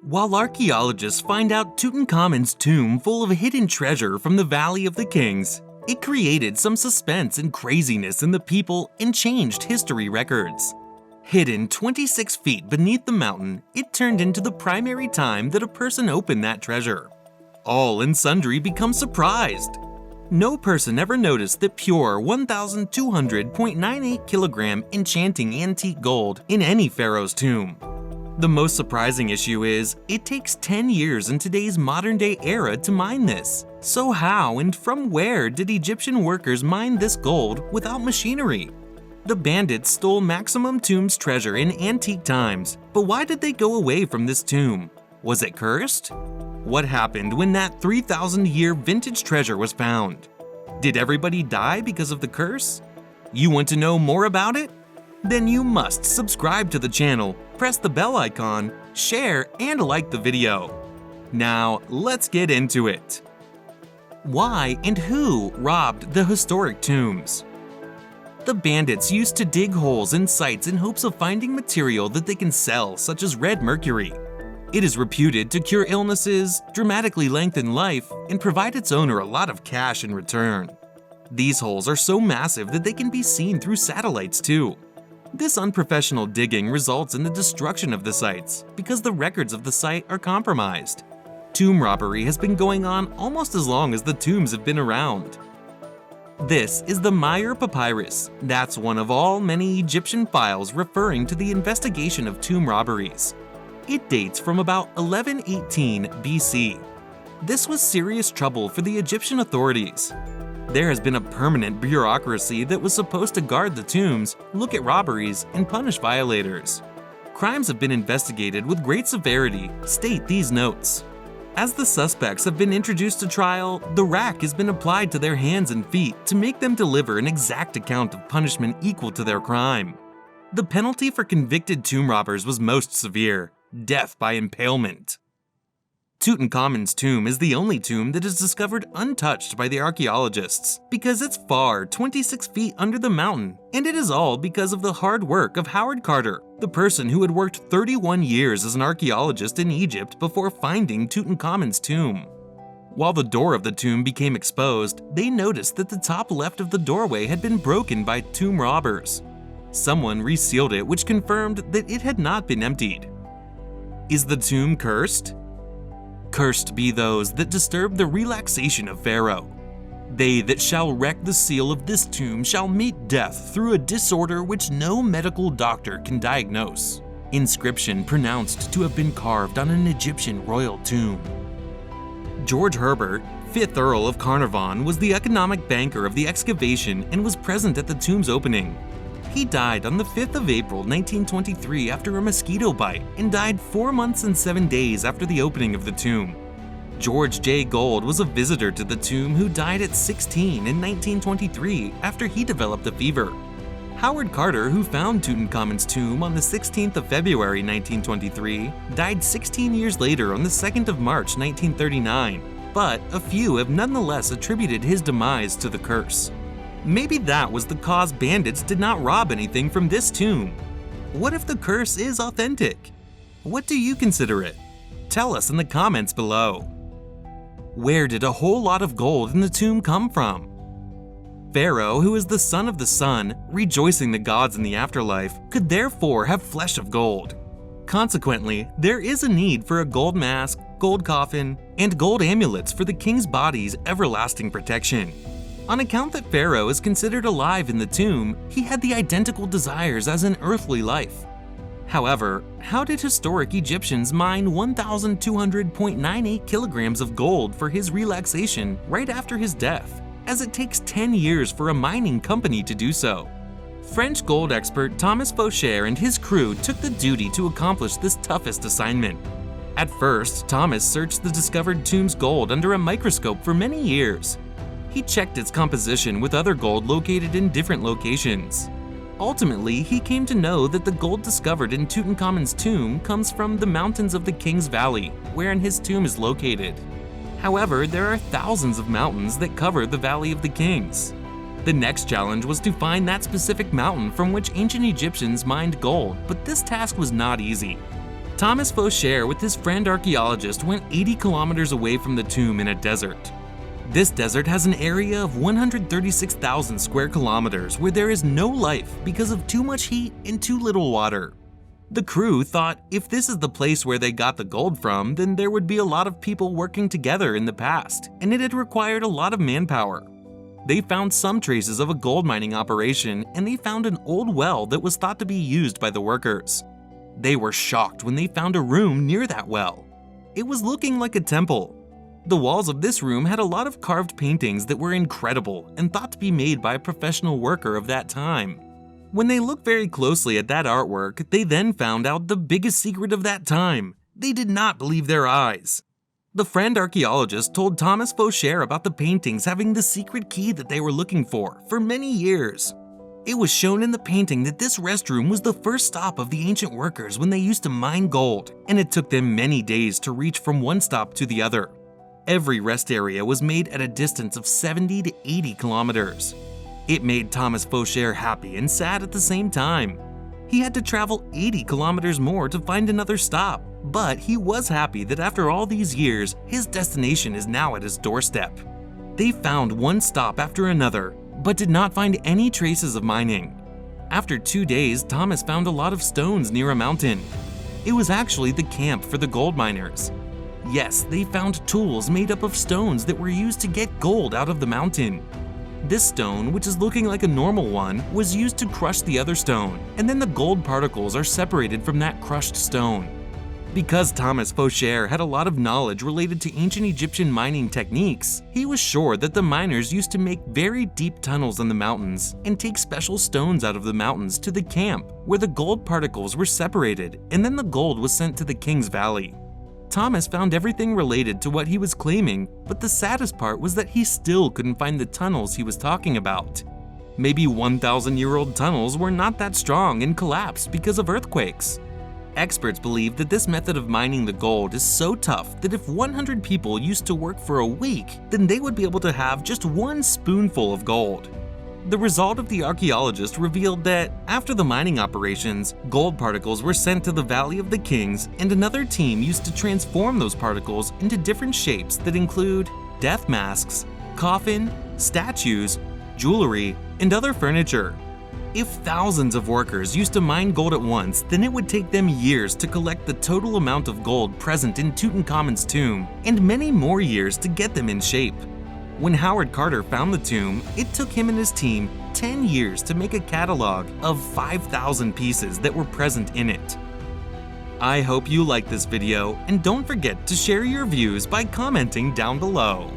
While archaeologists find out Tutankhamun's tomb full of hidden treasure from the Valley of the Kings, it created some suspense and craziness in the people and changed history records. Hidden 26 feet beneath the mountain, it turned into the primary time that a person opened that treasure. All and sundry become surprised. No person ever noticed that pure 1,200.98 kilogram enchanting antique gold in any pharaoh's tomb. The most surprising issue is, it takes 10 years in today's modern-day era to mine this. So how and from where did Egyptian workers mine this gold without machinery? The bandits stole Maximum Tomb's treasure in antique times, but why did they go away from this tomb? Was it cursed? What happened when that 3,000-year vintage treasure was found? Did everybody die because of the curse? You want to know more about it? Then you must subscribe to the channel, press the bell icon, share, and like the video. Now, let's get into it. Why and who robbed the historic tombs? The bandits used to dig holes in sites in hopes of finding material that they can sell, such as red mercury. It is reputed to cure illnesses, dramatically lengthen life, and provide its owner a lot of cash in return. These holes are so massive that they can be seen through satellites too. This unprofessional digging results in the destruction of the sites because the records of the site are compromised. Tomb robbery has been going on almost as long as the tombs have been around. This is the Meyer Papyrus. That's one of all many Egyptian files referring to the investigation of tomb robberies. It dates from about 1118 BC. This was serious trouble for the Egyptian authorities. There has been a permanent bureaucracy that was supposed to guard the tombs, look at robberies, and punish violators. Crimes have been investigated with great severity, state these notes. As the suspects have been introduced to trial, the rack has been applied to their hands and feet to make them deliver an exact account of punishment equal to their crime. The penalty for convicted tomb robbers was most severe: death by impalement. Tutankhamun's tomb is the only tomb that is discovered untouched by the archaeologists because it's far 26 feet under the mountain, and it is all because of the hard work of Howard Carter, the person who had worked 31 years as an archaeologist in Egypt before finding Tutankhamun's tomb. While the door of the tomb became exposed, they noticed that the top left of the doorway had been broken by tomb robbers. Someone resealed it, which confirmed that it had not been emptied. Is the tomb cursed? Cursed be those that disturb the relaxation of Pharaoh. They that shall wreck the seal of this tomb shall meet death through a disorder which no medical doctor can diagnose. Inscription pronounced to have been carved on an Egyptian royal tomb. George Herbert, 5th Earl of Carnarvon, was the economic banker of the excavation and was present at the tomb's opening. He died on the 5th of April 1923 after a mosquito bite and died 4 months and 7 days after the opening of the tomb. George J. Gold was a visitor to the tomb who died at 16 in 1923 after he developed a fever. Howard Carter, who found Tutankhamun's tomb on the 16th of February 1923, died 16 years later on the 2nd of March 1939, but a few have nonetheless attributed his demise to the curse. Maybe that was the cause bandits did not rob anything from this tomb. What if the curse is authentic? What do you consider it? Tell us in the comments below. Where did a whole lot of gold in the tomb come from? Pharaoh, who is the son of the sun, rejoicing the gods in the afterlife, could therefore have flesh of gold. Consequently, there is a need for a gold mask, gold coffin, and gold amulets for the king's body's everlasting protection. On account that Pharaoh is considered alive in the tomb, he had the identical desires as an earthly life. However, how did historic Egyptians mine 1,200.98 kilograms of gold for his relaxation right after his death, as it takes 10 years for a mining company to do so? French gold expert Thomas Faucher and his crew took the duty to accomplish this toughest assignment. At first, Thomas searched the discovered tomb's gold under a microscope for many years. He checked its composition with other gold located in different locations. Ultimately, he came to know that the gold discovered in Tutankhamun's tomb comes from the mountains of the King's Valley, wherein his tomb is located. However, there are thousands of mountains that cover the Valley of the Kings. The next challenge was to find that specific mountain from which ancient Egyptians mined gold, but this task was not easy. Thomas Faucher with his friend archaeologist went 80 kilometers away from the tomb in a desert. This desert has an area of 136,000 square kilometers where there is no life because of too much heat and too little water. The crew thought if this is the place where they got the gold from, then there would be a lot of people working together in the past, and it had required a lot of manpower. They found some traces of a gold mining operation, and they found an old well that was thought to be used by the workers. They were shocked when they found a room near that well. It was looking like a temple. The walls of this room had a lot of carved paintings that were incredible and thought to be made by a professional worker of that time. When they looked very closely at that artwork, they then found out the biggest secret of that time. They did not believe their eyes. The friend archaeologist told Thomas Faucher about the paintings having the secret key that they were looking for many years. It was shown in the painting that this restroom was the first stop of the ancient workers when they used to mine gold, and it took them many days to reach from one stop to the other. Every rest area was made at a distance of 70 to 80 kilometers. It made Thomas Faucher happy and sad at the same time. He had to travel 80 kilometers more to find another stop, but he was happy that after all these years, his destination is now at his doorstep. They found one stop after another, but did not find any traces of mining. After 2 days, Thomas found a lot of stones near a mountain. It was actually the camp for the gold miners. Yes, they found tools made up of stones that were used to get gold out of the mountain. This stone, which is looking like a normal one, was used to crush the other stone, and then the gold particles are separated from that crushed stone. Because Thomas Faucher had a lot of knowledge related to ancient Egyptian mining techniques, he was sure that the miners used to make very deep tunnels in the mountains and take special stones out of the mountains to the camp where the gold particles were separated, and then the gold was sent to the King's Valley. Thomas found everything related to what he was claiming, but the saddest part was that he still couldn't find the tunnels he was talking about. Maybe 1,000-year-old tunnels were not that strong and collapsed because of earthquakes. Experts believe that this method of mining the gold is so tough that if 100 people used to work for a week, then they would be able to have just one spoonful of gold. The result of the archaeologist revealed that, after the mining operations, gold particles were sent to the Valley of the Kings, and another team used to transform those particles into different shapes that include death masks, coffin, statues, jewelry, and other furniture. If thousands of workers used to mine gold at once, then it would take them years to collect the total amount of gold present in Tutankhamun's tomb, and many more years to get them in shape. When Howard Carter found the tomb, it took him and his team 10 years to make a catalog of 5,000 pieces that were present in it. I hope you liked this video, and don't forget to share your views by commenting down below.